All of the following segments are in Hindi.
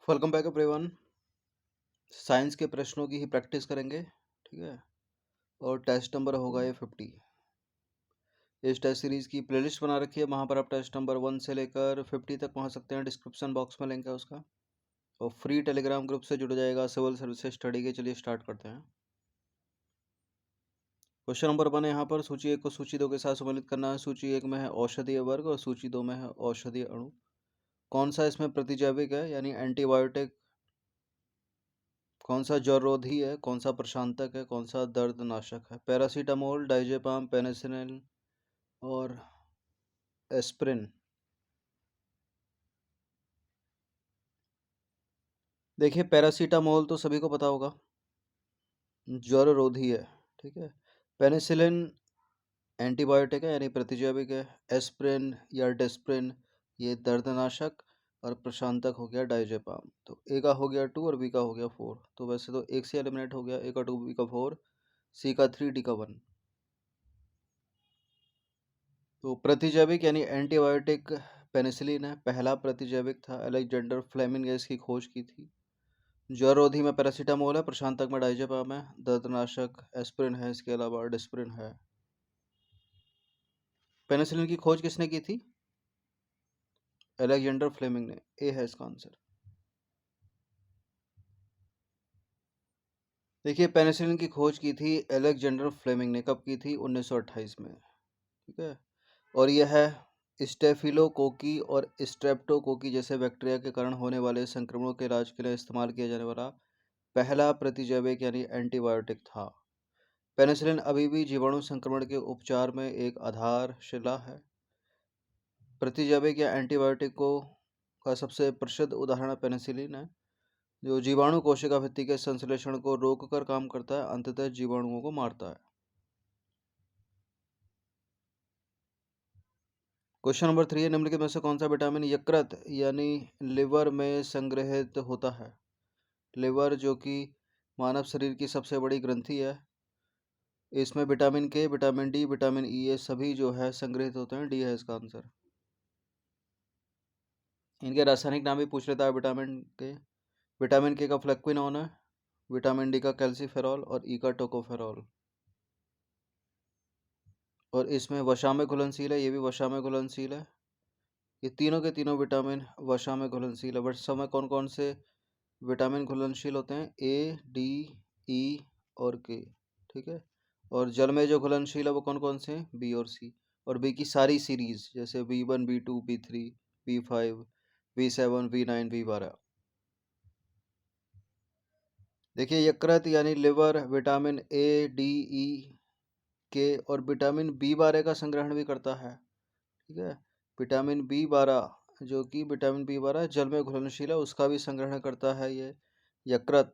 Welcome back everyone. साइंस के प्रश्नों की ही प्रैक्टिस करेंगे, ठीक है। और टेस्ट नंबर होगा ये 50। इस टेस्ट सीरीज की प्लेलिस्ट बना रखी है, वहाँ पर आप टेस्ट नंबर 1 से लेकर 50 तक पहुँच सकते हैं। डिस्क्रिप्शन बॉक्स में लिंक है उसका, और फ्री टेलीग्राम ग्रुप से जुड़ जाएगा सिविल सर्विसेज स्टडी के। चलिए स्टार्ट करते हैं। क्वेश्चन नंबर 1 है यहाँ पर। सूची 1 को सूची 2 के साथ सम्मिलित करना है। सूची 1 में है औषधीय वर्ग और सूची 2 में है औषधीय अणु। कौन सा इसमें प्रतिजैविक है यानी एंटीबायोटिक, कौन सा जड़रोधी है, कौन सा प्रशांतक है, कौन सा दर्दनाशक है। पैरासीटामोल, डाइजेपाम, पेनिसिलिन और एस्प्रिन। देखिए पैरासीटामोल तो सभी को पता होगा, जड़रोधी है, ठीक है। पेनिसिलिन एंटीबायोटिक है यानी प्रतिजैविक है। एस्प्रिन या डेस्प्रिन ये दर्दनाशक, और प्रशांतक हो गया डाइजेपाम। तो ए का हो गया 2 और बी का हो गया 4। तो वैसे तो एक से एलिमिनेट हो गया, ए का 2, बी का 4, सी का 3, डी का 1। तो प्रतिजैविक यानी एंटीबायोटिक पेनिसिलिन है, पहला प्रतिजैविक था। अलेक्जेंडर फ्लेमिंग ने इसकी खोज की थी। जड़रोधी में पैरासीटामोल है, प्रशांतक में डाइजेपाम है, दर्दनाशक एस्प्रिन है, इसके अलावा डिस्प्रिन है। पेनिसिलिन की खोज किसने की थी? अलेक्जेंडर फ्लेमिंग ने। ए है इसका आंसर। देखिए पेनिसिलिन की खोज की थी अलेक्जेंडर फ्लेमिंग ने। कब की थी? 1928 में, ठीक है। और यह है स्टेफिलोकोकी और स्ट्रेप्टोकोकी जैसे बैक्टीरिया के कारण होने वाले संक्रमणों के इलाज के लिए इस्तेमाल किया जाने वाला पहला प्रतिजैविक यानी एंटीबायोटिक था। पेनिसिलिन अभी भी जीवाणु संक्रमण के उपचार में एक आधारशिला है। प्रतिजैविक या एंटीबायोटिक को का सबसे प्रसिद्ध उदाहरण पेनिसिलिन है, जो जीवाणु कोशिका भित्ति के संश्लेषण को रोककर काम करता है, अंततः जीवाणुओं को मारता है। क्वेश्चन नंबर 3 है, निम्नलिखित में से कौन सा विटामिन यकृत यानी लिवर में संग्रहित होता है? लिवर जो कि मानव शरीर की सबसे बड़ी ग्रंथि है, इसमें विटामिन के, विटामिन डी, विटामिन ई ये सभी जो है संग्रहित होते हैं। डी है इसका आंसर। इनके रासायनिक नाम भी पूछ लेता है विटामिन के। विटामिन के का फ्लेक्विनोन है, विटामिन डी का कैल्सीफेरॉल और ई का टोकोफेरॉल। और इसमें वसा में घुलनशील है, ये भी वसा में घुलनशील है। ये तीनों के तीनों विटामिन वसा में घुलनशील है। वसा में कौन कौन से विटामिन घुलनशील होते हैं? ए, डी, ई और के, ठीक है। और जल में जो घुलनशील है वो कौन कौन से हैं? बी और सी। और बी की सारी सीरीज जैसे B1, B2, B3, B5, B7, B9, B12। देखिए यकृत यानी लिवर विटामिन ए, डी, ई, के और विटामिन B12 का संग्रहण भी करता है, ठीक है। विटामिन B12 जो कि विटामिन B12 जल में घुलनशील है, उसका भी संग्रहण करता है ये यकृत।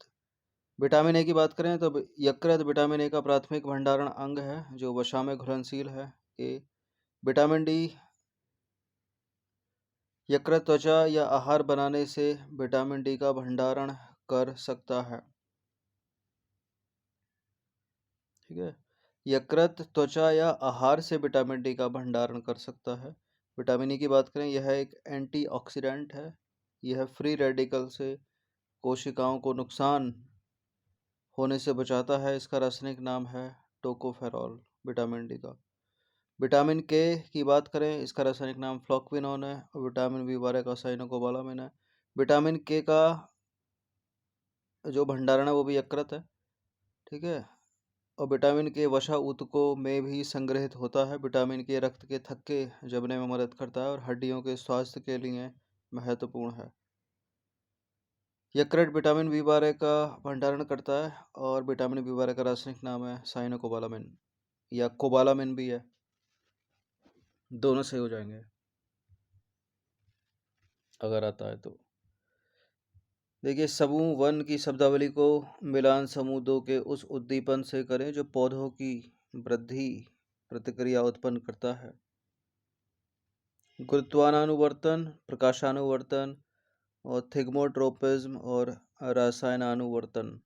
विटामिन ए की बात करें तो यकृत विटामिन ए का प्राथमिक भंडारण अंग है जो वसा में घुलनशील है। ए। विटामिन डी यकृत त्वचा या आहार बनाने से विटामिन डी का भंडारण कर सकता है, ठीक है। यकृत त्वचा या आहार से विटामिन डी का भंडारण कर सकता है। विटामिन ई की बात करें, यह एक एंटीऑक्सीडेंट है। यह फ्री रेडिकल से कोशिकाओं को नुकसान होने से बचाता है। इसका रासायनिक नाम है टोकोफेरॉल, विटामिन डी का। विटामिन के की बात करें, इसका रासायनिक नाम फ्लोक्विनोन है और विटामिन B12 का साइनोकोबालामिन है। विटामिन के का जो भंडारण है वो भी यकृत है, ठीक है। और विटामिन के वसा ऊतकों में भी संग्रहित होता है। विटामिन के रक्त के थक्के जमने में मदद करता है और हड्डियों के स्वास्थ्य के लिए महत्वपूर्ण है। यकृत विटामिन B12 का भंडारण करता है और विटामिन B12 का रासायनिक नाम है साइनोकोबालामिन, या कोबालामिन भी है। दोनों सही हो जाएंगे अगर आता है तो। देखिए समूह 1 की शब्दावली को मिलान समूह 2 के उस उद्दीपन से करें जो पौधों की वृद्धि प्रतिक्रिया उत्पन्न करता है। गुरुत्वानुवर्तन, प्रकाशानुवर्तन और थिग्मोट्रोपिज्म और रसायनानुवर्तन।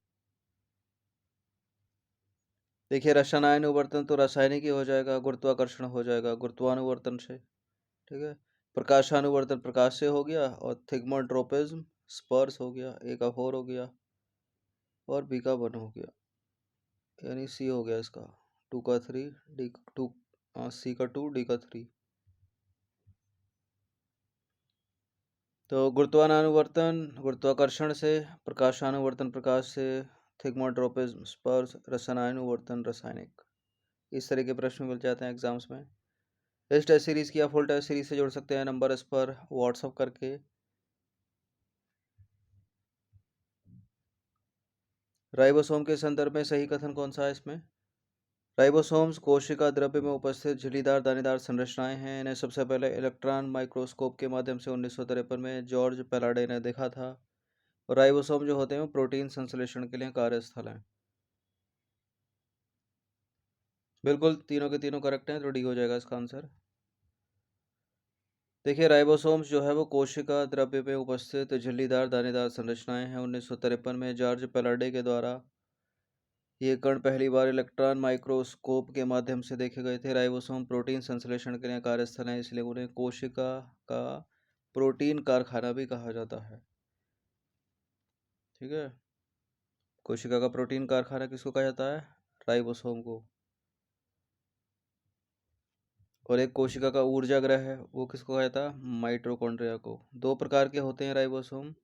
देखिए रसायनानुवर्तन तो रासायनिक ही हो जाएगा, गुरुत्वाकर्षण हो जाएगा गुरुत्वानुवर्तन से, ठीक है। प्रकाशानुवर्तन प्रकाश से हो गया, और थिग्मोट्रोपिज्म स्पर्स हो गया, ए का 4 हो गया और बी का 1 हो गया, यानी सी हो गया इसका 2 का 3, डी 2, सी का 2, डी का 3। तो गुरुत्वानुवर्तन गुरुत्वाकर्षण से, प्रकाशानुवर्तन प्रकाश से, थिग्मोट्रोपिज्म स्पर्श, रसायनानुवर्तन रासायनिक। इस तरह के प्रश्न मिल जाते हैं एग्जाम्स में। इस टेस्ट सीरीज की या फुल टेस्ट सीरीज से जुड़ सकते हैं, नंबर इस पर व्हाट्सअप करके। राइबोसोम के संदर्भ में सही कथन कौन सा है इसमें? राइबोसोम्स कोशिका द्रव्य में उपस्थित झिल्लीदार दानेदार संरचनाएं हैं। इन्हें सबसे पहले इलेक्ट्रॉन माइक्रोस्कोप के माध्यम से 1953 में जॉर्ज पेलाडे ने देखा था। और राइबोसोम जो होते हैं वो प्रोटीन संश्लेषण के लिए कार्यस्थल हैं। बिल्कुल तीनों के तीनों करेक्ट हैं, तो डी हो जाएगा इसका आंसर। देखिए राइबोसोम्स जो है वो कोशिका द्रव्य में उपस्थित झिल्लीदार दानेदार संरचनाएं हैं। 1953 में जॉर्ज पेलाडे के द्वारा ये कण पहली बार इलेक्ट्रॉन माइक्रोस्कोप के माध्यम से देखे गए थे। राइबोसोम प्रोटीन संश्लेषण के लिए कार्यस्थल है, इसलिए उन्हें कोशिका का प्रोटीन कारखाना भी कहा जाता है। ठीक है, कोशिका का प्रोटीन कारखाना किसको कहा जाता है? राइबोसोम को। और एक कोशिका का ऊर्जा ग्रह है, वो किसको कहा जाता है? माइटोकॉन्ड्रिया को। दो प्रकार के होते हैं राइबोसोम,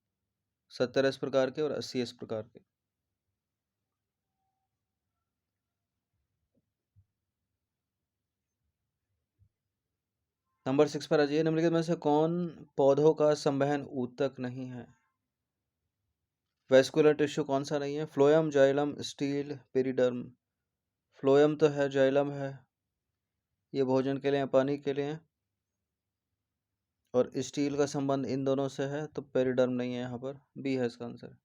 70 प्रकार के और 80 प्रकार के। नंबर 6 पर आ जाइए। निम्नलिखित में से कौन पौधों का संवहन ऊतक नहीं है? वेस्कुलर टिश्यू कौन सा नहीं है? Phloem, xylem, steel, periderm. Phloem तो है, जाइलम है, ये भोजन के लिए, पानी के लिए। और स्टील का संबंध इन दोनों से है, तो पेरिडर्म नहीं है, यहाँ पर बी है इसका आंसर।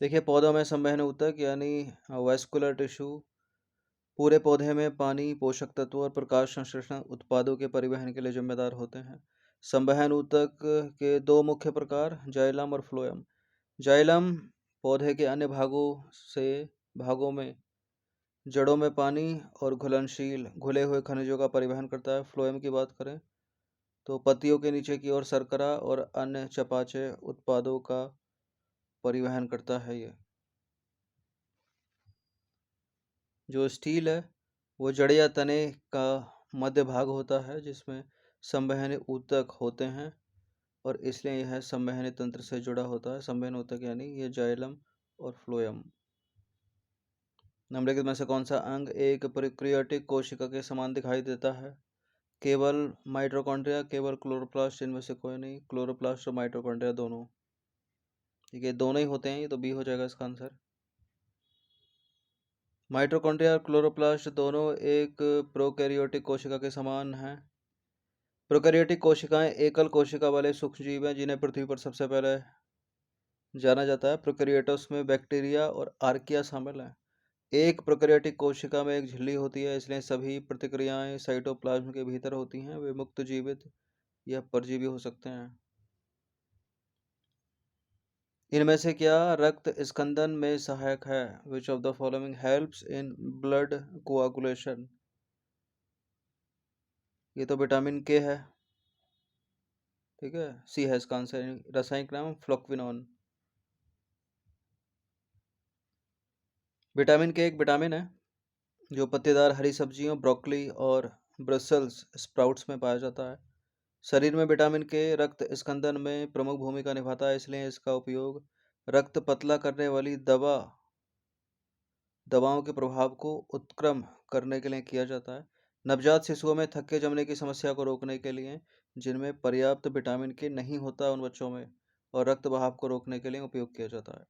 देखिए पौधों में संवहन ऊतक यानी वेस्कुलर टिश्यू पूरे पौधे में पानी, पोषक तत्व और प्रकाश संश्लेषण उत्पादों के परिवहन के लिए जिम्मेदार होते हैं। संवहन ऊतक के दो मुख्य प्रकार, जाइलम और फ्लोएम। जाइलम पौधे के अन्य भागों में जड़ों में पानी और घुलनशील घुले हुए खनिजों का परिवहन करता है। फ्लोएम की बात करें तो पत्तियों के नीचे की ओर शर्करा और अन्य चयापचय उत्पादों का परिवहन करता है। ये जो स्टील है वो जड़ या तने का मध्य भाग होता है, जिसमें संवहनी ऊतक होते हैं और इसलिए यह संवहनी तंत्र से जुड़ा होता है। संवहनी ऊतक यानी ये जाइलम और फ्लोएम। निम्नलिखित में से कौन सा अंग एक प्रोकैरियोटिक कोशिका के समान दिखाई देता है? केवल माइटोकॉन्ड्रिया, केवल क्लोरोप्लास्ट, इनमें से कोई नहीं। क्लोरोप्लास्ट और माइटोकॉन्ड्रिया दोनों, ठीक है, दोनों ही होते हैं, ये तो बी हो जाएगा इसका आंसर। माइटोकॉन्ड्रिया और क्लोरोप्लास्ट दोनों एक प्रोकैरियोटिक कोशिका के समान हैं। प्रोकैरियोटिक कोशिकाएं एकल कोशिका वाले सूक्ष्मजीव हैं, जिन्हें पृथ्वी पर सबसे पहले जाना जाता है। प्रोकैरियोट्स में बैक्टीरिया और आर्किया शामिल हैं। एक प्रोकैरियोटिक कोशिका में एक झिल्ली होती है, इसलिए सभी प्रतिक्रियाएं साइटोप्लाज्म के भीतर होती हैं। वे मुक्त जीवित या परजीवी हो सकते हैं। इनमें से क्या रक्त स्कंदन में सहायक है? Which of the following helps in blood coagulation? ये तो विटामिन के है, ठीक है, सी है इसका आंसर। रासायनिक नाम फ्लोक्विनोन। विटामिन के एक विटामिन है जो पत्तेदार हरी सब्जियों, ब्रोकली और ब्रसल्स स्प्राउट्स में पाया जाता है। शरीर में विटामिन के रक्त स्कंदन में प्रमुख भूमिका निभाता है, इसलिए इसका उपयोग रक्त पतला करने वाली दवाओं के प्रभाव को उत्क्रम करने के लिए किया जाता है। नवजात शिशुओं में थक्के जमने की समस्या को रोकने के लिए, जिनमें पर्याप्त विटामिन के नहीं होता उन बच्चों में, और रक्त बहाव को रोकने के लिए उपयोग किया जाता है।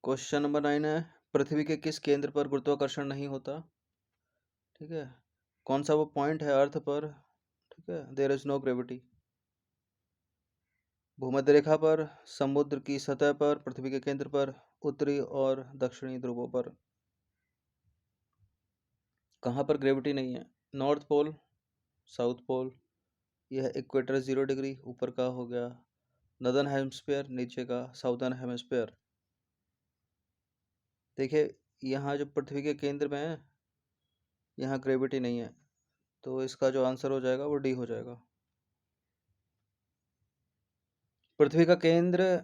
क्वेश्चन नंबर 9 है, पृथ्वी के किस केंद्र पर गुरुत्वाकर्षण नहीं होता? ठीक है, कौन सा वो पॉइंट है अर्थ पर? ठीक है, देयर इज नो ग्रेविटी। भूमध्य रेखा पर, समुद्र की सतह पर, पृथ्वी के केंद्र पर, उत्तरी और दक्षिणी ध्रुवों पर। कहाँ पर ग्रेविटी नहीं है? नॉर्थ पोल, साउथ पोल, यह इक्वेटर 0 डिग्री ऊपर का हो गया नदर्न हेमस्फेयर, नीचे का साउदर्न हेमस्फेयर। देखिए यहाँ जो पृथ्वी के केंद्र में है, यहाँ ग्रेविटी नहीं है, तो इसका जो आंसर हो जाएगा वो डी हो जाएगा। पृथ्वी का केंद्र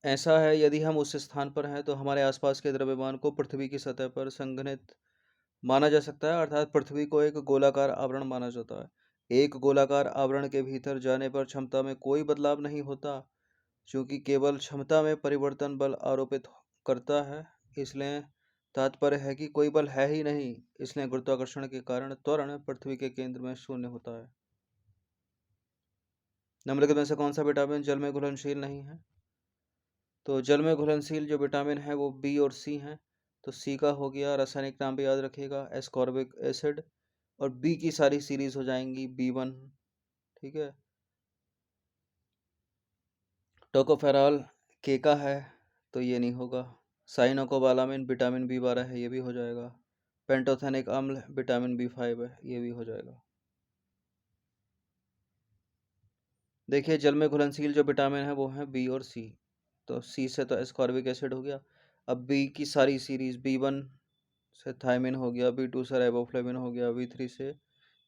ऐसा है, यदि हम उस स्थान पर हैं तो हमारे आसपास के द्रव्यमान को पृथ्वी की सतह पर संघनित माना जा सकता है, अर्थात पृथ्वी को एक गोलाकार आवरण माना जाता है। एक गोलाकार आवरण के भीतर जाने पर क्षमता में कोई बदलाव नहीं होता, क्योंकि केवल क्षमता में परिवर्तन बल आरोपित करता है। इसलिए तात्पर्य है कि कोई बल है ही नहीं, इसलिए गुरुत्वाकर्षण के कारण त्वरण पृथ्वी के केंद्र में शून्य होता है। निम्नलिखित में से कौन सा विटामिन जल में घुलनशील नहीं है? तो जल में घुलनशील जो विटामिन है वो बी और सी हैं। तो सी का हो गया, रासायनिक नाम भी याद रखिएगा, एस्कॉर्बिक एसिड, और बी की सारी सीरीज हो जाएंगी B1। ठीक है। टोकोफेरॉल के का है, तो ये नहीं होगा। साइनोकोबालामिन विटामिन B12 है, ये भी हो जाएगा। पेंटोथेनिक अम्ल विटामिन B5 है, ये भी हो जाएगा। देखिए जल में घुलनशील जो विटामिन है वो है बी और सी। तो सी से तो एस्कॉर्बिक एसिड हो गया। अब बी की सारी सीरीज, B1 से थायमिन हो गया, B2 से राइबोफ्लेविन हो गया, B3 से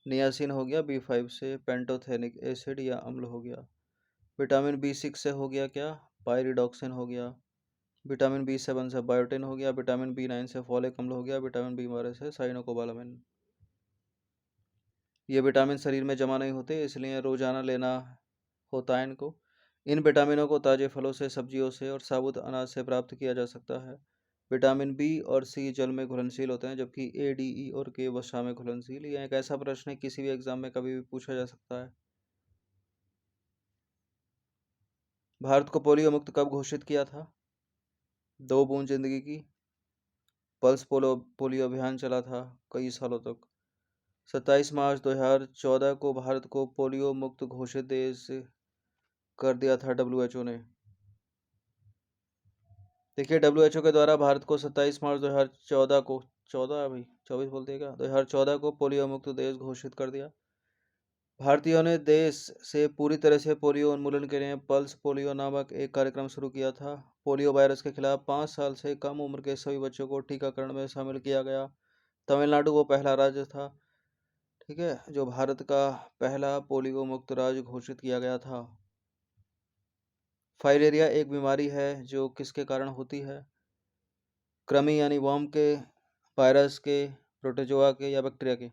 नियासिन हो गया, B5 से पेंटोथेनिक एसिड या अम्ल हो गया। विटामिन B6 से हो गया क्या, पायरिडॉक्सिन हो गया। विटामिन B7 से बायोटिन हो गया। विटामिन B9 से फॉलिक अम्ल हो गया। विटामिन B12 से साइनोकोबालामिन। ये विटामिन शरीर में जमा नहीं होते, इसलिए रोजाना लेना होता है इनको। इन विटामिनों को ताजे फलों से, सब्जियों से और साबुत अनाज से प्राप्त किया जा सकता है। विटामिन बी और सी जल में घुलनशील होते हैं, जबकि ए, डी, ई और के वसा में घुलनशील। यह एक ऐसा प्रश्न है किसी भी एग्जाम में कभी भी पूछा जा सकता है। भारत को पोलियो मुक्त कब घोषित किया था? 2 बूंद जिंदगी की पल्स पोलियो अभियान चला था कई सालों तक। 27 मार्च 2014 को भारत को पोलियो मुक्त घोषित देश कर दिया था WHO ने। देखिए WHO के द्वारा भारत को 27 मार्च 2014 को, 14 अभी 24 बोलते हैं क्या, 2014 को पोलियो मुक्त देश घोषित कर दिया। भारतीयों ने देश से पूरी तरह से पोलियो उन्मूलन के लिए पल्स पोलियो नामक एक कार्यक्रम शुरू किया था। पोलियो वायरस के खिलाफ 5 साल से कम उम्र के सभी बच्चों को टीकाकरण में शामिल किया गया। तमिलनाडु वो पहला राज्य था, ठीक है, जो भारत का पहला पोलियो मुक्त राज्य घोषित किया गया था। फाइलेरिया एक बीमारी है जो किसके कारण होती है? कृमि यानी वर्म के, वायरस के, प्रोटोजोआ के या बैक्टीरिया के?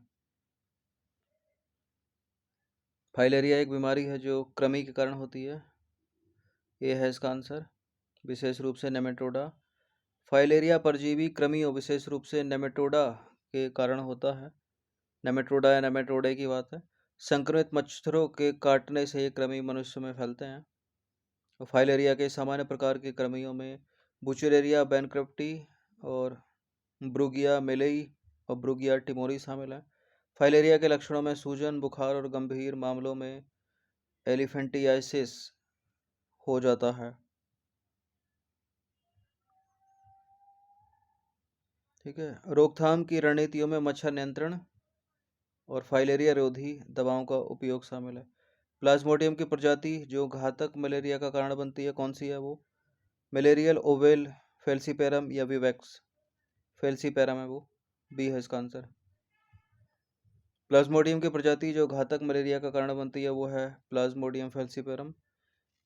फाइलेरिया एक बीमारी है जो कृमि के कारण होती है, ये है इसका आंसर, विशेष रूप से नेमेटोडा। फाइलेरिया परजीवी कृमियों, विशेष रूप से नेमेटोडा के कारण होता है। नेमेटोडा या नेमेटोडे की बात है। संक्रमित मच्छरों के काटने से ये कृमि मनुष्य में फैलते हैं। फाइलेरिया के सामान्य प्रकार के कृमियों में बुचेरेरिया बैनक्रप्टी और ब्रूगिया मेलेई और ब्रूगिया टिमोरी शामिल हैं। फाइलेरिया के लक्षणों में सूजन, बुखार और गंभीर मामलों में एलिफेंटियासिस हो जाता है। ठीक है। रोकथाम की रणनीतियों में मच्छर नियंत्रण और फाइलेरिया रोधी दवाओं का उपयोग शामिल है। प्लाज्मोडियम की प्रजाति जो घातक मलेरिया का कारण बनती है, कौन सी है वो? मलेरियल ओवेल, फेल्सीपेरम या विवैक्स? फेल्सीपेरम है वो, बी है इसका आंसर। प्लाज्मोडियम की प्रजाति जो घातक मलेरिया का कारण बनती है वो है Plasmodium falciparum.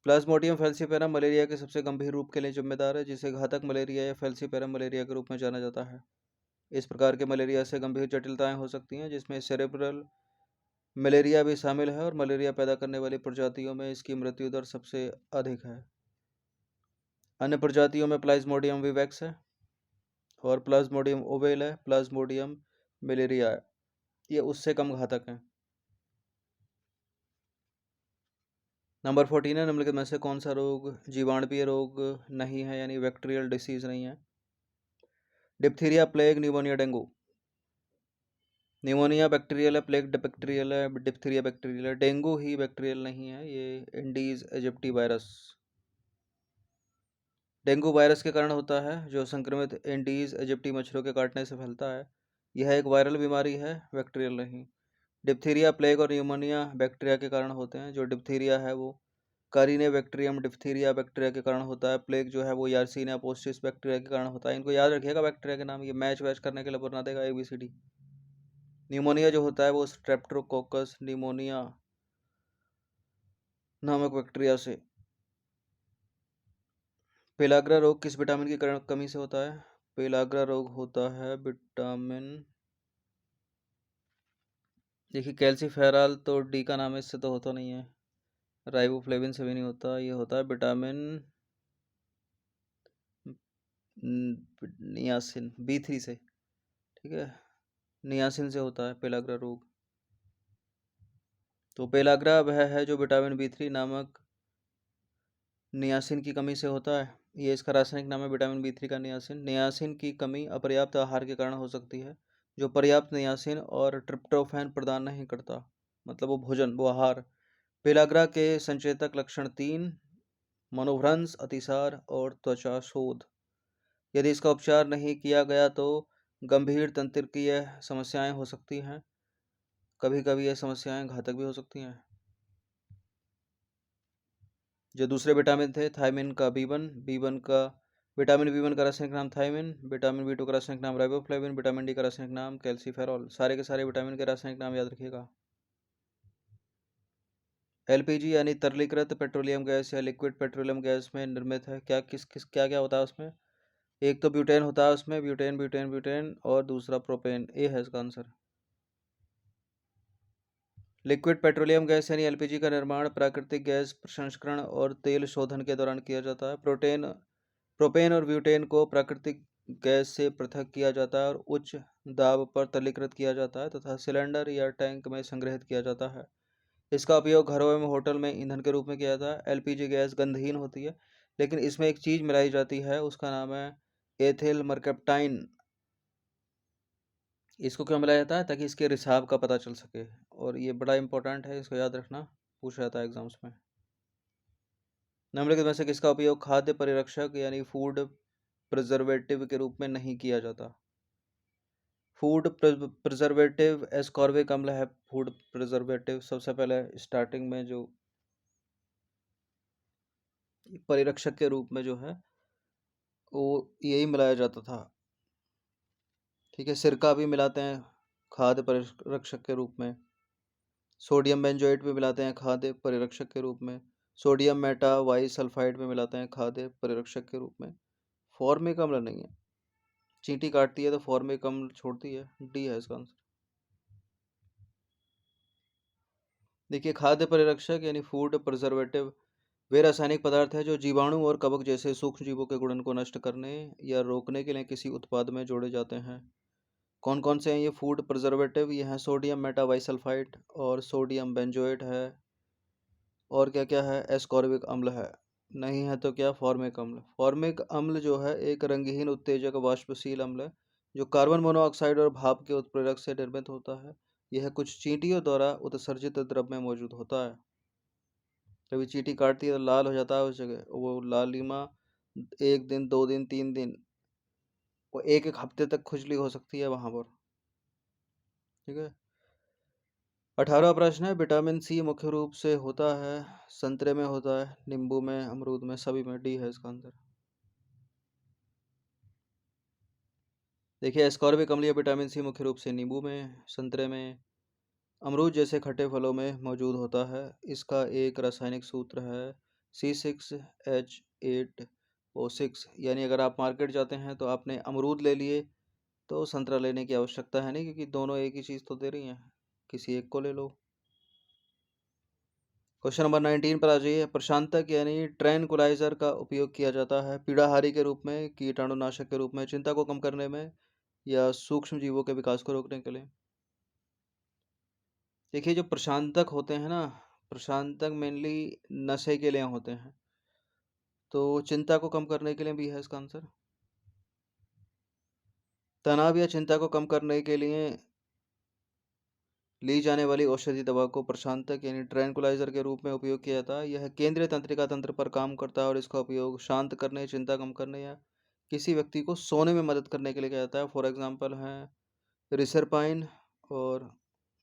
Plasmodium falciparum malaria के सबसे गंभीर रूप के लिए जिम्मेदार है, जिसे घातक मलेरिया या फेल्सीपेरम मलेरिया के रूप में जाना जाता है। इस प्रकार के मलेरिया से गंभीर जटिलताएं हो सकती हैं, जिसमें सेरेब्रल मलेरिया भी शामिल है, और मलेरिया पैदा करने वाली प्रजातियों में इसकी मृत्यु दर सबसे अधिक है। अन्य प्रजातियों में प्लाज्मोडियम विवैक्स है और प्लाज्मोडियम ओवेल है, प्लाज्मोडियम मलेरिया है, ये उससे कम घातक है। नंबर 14 है, निम्नलिखित में से कौन सा रोग जीवाणुवीय रोग नहीं है, यानी बैक्टीरियल डिसीज नहीं है? Diphtheria, plague, pneumonia, dengue? Pneumonia bacterial है, प्लेग बैक्टीरियल है, डिप्थीरिया बैक्टीरियल है, डेंगू ही बैक्टीरियल नहीं है, ये इंडीज इजिप्टी वायरस। डेंगू वायरस के कारण होता है, जो संक्रमित इंडीज इजिप्टी मच्छरों के काटने से फैलता है। यह एक वायरल बीमारी है, बैक्टीरियल नहीं। डिप्थीरिया, प्लेग और न्यूमोनिया बैक्टीरिया के कारण होते हैं। जो डिप्थीरिया है वो कारिने बैक्टीरियम डिप्थीरिया बैक्टीरिया के कारण होता है। प्लेग जो है वो यार्सीनिया पोस्टिस बैक्टीरिया के कारण होता है। इनको याद रखिएगा बैक्टीरिया के नाम, ये मैच वैच करने के लिए बना देगा ABCD। न्यूमोनिया जो होता है वो स्ट्रेप्टोकोकस न्यूमोनिया नामक बैक्टीरिया से। पेलाग्रा रोग किस विटामिन की कमी से होता है? पेलाग्रा रोग होता है विटामिन, देखिए कैल्सीफेरॉल तो डी का नाम है, इससे तो होता नहीं है। राइबोफ्लेविन से भी नहीं होता, ये होता है विटामिन नियासिन B3 से, ठीक है, नियासिन से होता है पेलाग्रा रोग। तो पेलाग्रा वह है जो विटामिन B3 नामक नियासिन की कमी से होता है। ये इसका रासायनिक नाम है विटामिन B3 का नियासिन। नियासिन की कमी अपर्याप्त आहार के कारण हो सकती है, जो पर्याप्त नियासिन और ट्रिप्टोफैन प्रदान नहीं करता, मतलब वो भोजन, वो आहार। पेलाग्रा के संचेतक लक्षण 3: मनोभ्रंश, अतिसार और त्वचा शोथ। यदि इसका उपचार नहीं किया गया तो गंभीर तंत्रिकीय समस्याएं हो सकती हैं। कभी कभी ये समस्याएं घातक भी हो सकती हैं। जो दूसरे विटामिन थे, थायमिन का B1 का विटामिन B1 का रासायनिक नाम थायमिन, विटामिन B2 का रासायनिक नाम राइबोफ्लेविन, विटामिन डी का रासायनिक नाम कैल्सीफेरॉल। सारे के सारे विटामिन के रासायनिक नाम याद रखिएगा। एलपीजी यानी तरलीकृत पेट्रोलियम गैस या लिक्विड पेट्रोलियम गैस में निर्मित है। क्या क्या होता है उसमें? एक तो ब्यूटेन होता है उसमें, ब्यूटेन ब्यूटेन ब्यूटेन, और दूसरा प्रोपेन। ए है इसका आंसर। लिक्विड पेट्रोलियम गैस यानी एलपीजी का निर्माण प्राकृतिक गैस प्रसंस्करण और तेल शोधन के दौरान किया जाता है। प्रोपेन और ब्यूटेन को प्राकृतिक गैस से पृथक किया जाता है और उच्च दाब पर तरलीकृत किया जाता है तथा सिलेंडर या टैंक में संग्रहित किया जाता है। इसका उपयोग घरों एवं होटल में ईंधन के रूप में किया जाता है। एलपीजी गैस गंधहीन होती है, लेकिन इसमें एक चीज़ मिलाई जाती है, उसका नाम है एथिल मरकैप्टाइन। इसको क्यों मिलाया जाता है? ताकि इसके रिसाव का पता चल सके, और ये बड़ा इंपॉर्टेंट है, इसको याद रखना, पूछा जाता है एग्जाम्स में। निम्नलिखित में से किसका उपयोग खाद्य परिरक्षक यानी फूड प्रिजर्वेटिव के रूप में नहीं किया जाता? फूड प्रिजर्वेटिव एस्कॉर्बिक अम्ल है। फूड प्रिजर्वेटिव सबसे पहले स्टार्टिंग में जो परिरक्षक के रूप में जो है वो यही मिलाया जाता था, ठीक है। सिरका भी मिलाते हैं खाद्य परिरक्षक के रूप में। सोडियम बेंजोएट भी मिलाते हैं खाद्य परिरक्षक के रूप में। सोडियम मेटा वाई सल्फाइड में मिलाते हैं खाद्य परिरक्षक के रूप में। फॉर्मिक अम्ल नहीं है, चींटी काटती है तो फॉर्मिक अम्ल छोड़ती है। डी है इसका आंसर। देखिए, खाद्य परिरक्षक यानी फूड प्रिजर्वेटिव वे रासायनिक पदार्थ है जो जीवाणु और कवक जैसे सूक्ष्म जीवों के गुणन को नष्ट करने या रोकने के लिए किसी उत्पाद में जोड़े जाते हैं। कौन कौन से हैं ये फूड प्रिजर्वेटिव? ये हैं सोडियम मेटावाइसल्फाइड और सोडियम बेंजोएट है, और क्या क्या है, एस्कॉर्बिक अम्ल है, नहीं है तो क्या, फॉर्मिक अम्ल। फॉर्मिक अम्ल जो है एक रंगहीन उत्तेजक वाष्पशील अम्ल है जो कार्बन मोनोऑक्साइड और भाप के उत्प्रेरक से निर्मित होता है। यह कुछ चींटियों द्वारा उत्सर्जित द्रव में मौजूद होता है। कभी चींटी काटती है तो लाल हो जाता है उस जगह, वो लालिमा 1 दिन 2 दिन 3 दिन, वो एक एक हफ्ते तक खुजली हो सकती है वहां पर, ठीक है। 18वां प्रश्न है, विटामिन सी मुख्य रूप से होता है संतरे में, होता है नींबू में, अमरूद में, सभी में। डी है इसका आंसर। देखिए, एस्कॉर्बिक अम्ल या विटामिन सी मुख्य रूप से नींबू में, संतरे में, अमरूद जैसे खट्टे फलों में मौजूद होता है। इसका एक रासायनिक सूत्र है C6H8O6। यानी अगर आप मार्केट जाते हैं तो आपने अमरूद ले लिए तो संतरा लेने की आवश्यकता है नहीं, क्योंकि दोनों एक ही चीज़ तो दे रही हैं, किसी एक को ले लो। क्वेश्चन नंबर 19 पर आ जाइए। प्रशांतक यानी ट्रैनकुलाइजर का उपयोग किया जाता है पीड़ाहारी के रूप में, कीटाणुनाशक के रूप में, चिंता को कम करने में, या सूक्ष्म जीवों के विकास को रोकने के लिए। देखिए, जो प्रशांतक होते हैं ना, प्रशांतक मेनली नशे के लिए होते हैं, तो चिंता को कम करने के लिए भी है इसका आंसर। तनाव या चिंता को कम करने के लिए ली जाने वाली औषधि दवा को प्रशांतक यानी ट्रैनकुलाइजर के रूप में उपयोग किया जाता है। यह केंद्रीय तंत्रिका तंत्र पर काम करता है और इसका उपयोग शांत करने, चिंता कम करने, या किसी व्यक्ति को सोने में मदद करने के लिए किया जाता है। फॉर एग्जांपल है रिसरपाइन और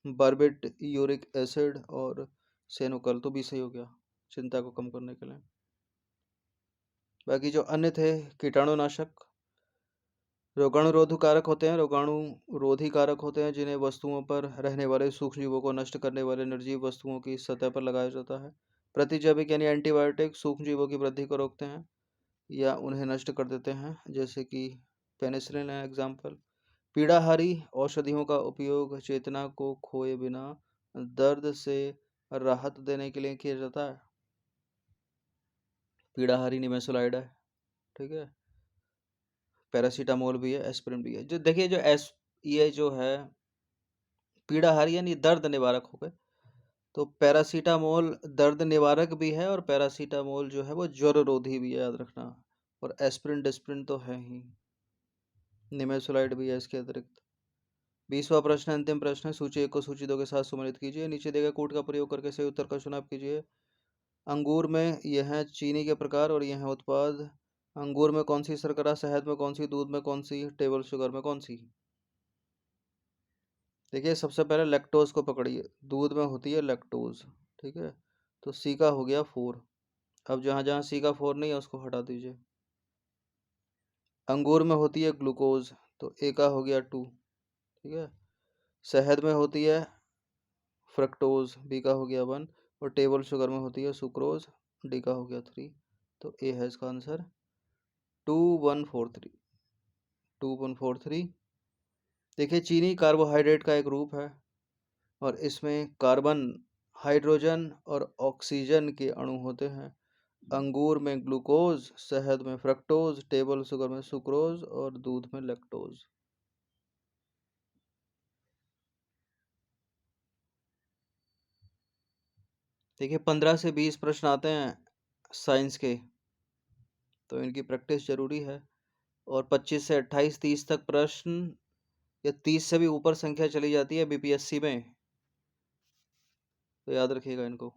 बार्बिट यूरिक एसिड और सेनुकल, तो भी सही हो गया चिंता को कम करने के लिए। बाकी जो अन्य थे, कीटाणुनाशक, रोगाणुरोधी कारक होते हैं, रोगाणुरोधी कारक होते हैं जिन्हें वस्तुओं पर रहने वाले सूक्ष्मजीवों को नष्ट करने वाले निर्जीव वस्तुओं की सतह पर लगाया जाता है। प्रतिजैविक यानी एंटीबायोटिक सूक्ष्मजीवों की वृद्धि को रोकते हैं या उन्हें नष्ट कर देते हैं, जैसे कि पेनिसिलिन है एग्जाम्पल। पीड़ाहारी औषधियों का उपयोग चेतना को खोए बिना दर्द से राहत देने के लिए किया जाता है। पीड़ाहारी निमेसोलाइड है, ठीक है। पैरासीटामोल भी है, एस्पिरिन भी है। जो देखिए जो एस ये जो है पीड़ाहारी यानी दर्द निवारक हो गए, तो पैरासीटामोल दर्द निवारक भी है और पैरासीटामोल जो है वो ज्वर रोधी भी है, याद रखना। और एस्पिरिन डिस्प्रिन तो है ही, निमेसोलाइड भी है इसके अतिरिक्त। 20वां प्रश्न अंतिम प्रश्न है। सूची 1 को सूची 2 के साथ सम्मिलित कीजिए। नीचे दिए गए कूट का प्रयोग करके सही उत्तर का चुनाव कीजिए। अंगूर में यह है चीनी के प्रकार और यह है उत्पाद। अंगूर में कौन सी शर्करा, शहद में कौन सी, दूध में कौन सी, टेबल शुगर में कौन सी। देखिए सबसे पहले लैक्टोज को पकड़िए, दूध में होती है लैक्टोज, ठीक है। तो सी का हो गया 4। अब जहाँ जहाँ सी का 4 नहीं है उसको हटा दीजिए। अंगूर में होती है ग्लूकोज, तो ए का हो गया 2, ठीक है। शहद में होती है फ्रक्टोज, बी का हो गया 1। और टेबल शुगर में होती है सुक्रोज, डी का हो गया 3। तो ए है इसका आंसर 2143। 2143। देखिए चीनी कार्बोहाइड्रेट का एक रूप है और इसमें कार्बन, हाइड्रोजन और ऑक्सीजन के अणु होते हैं। अंगूर में ग्लूकोज, शहद में फ्रक्टोज, टेबल शुगर में सुक्रोज और दूध में लैक्टोज। देखिए 15 से 20 प्रश्न आते हैं साइंस के, तो इनकी प्रैक्टिस जरूरी है। और 25 से 28 30 तक प्रश्न या 30 से भी ऊपर संख्या चली जाती है बीपीएससी में, तो याद रखिएगा इनको।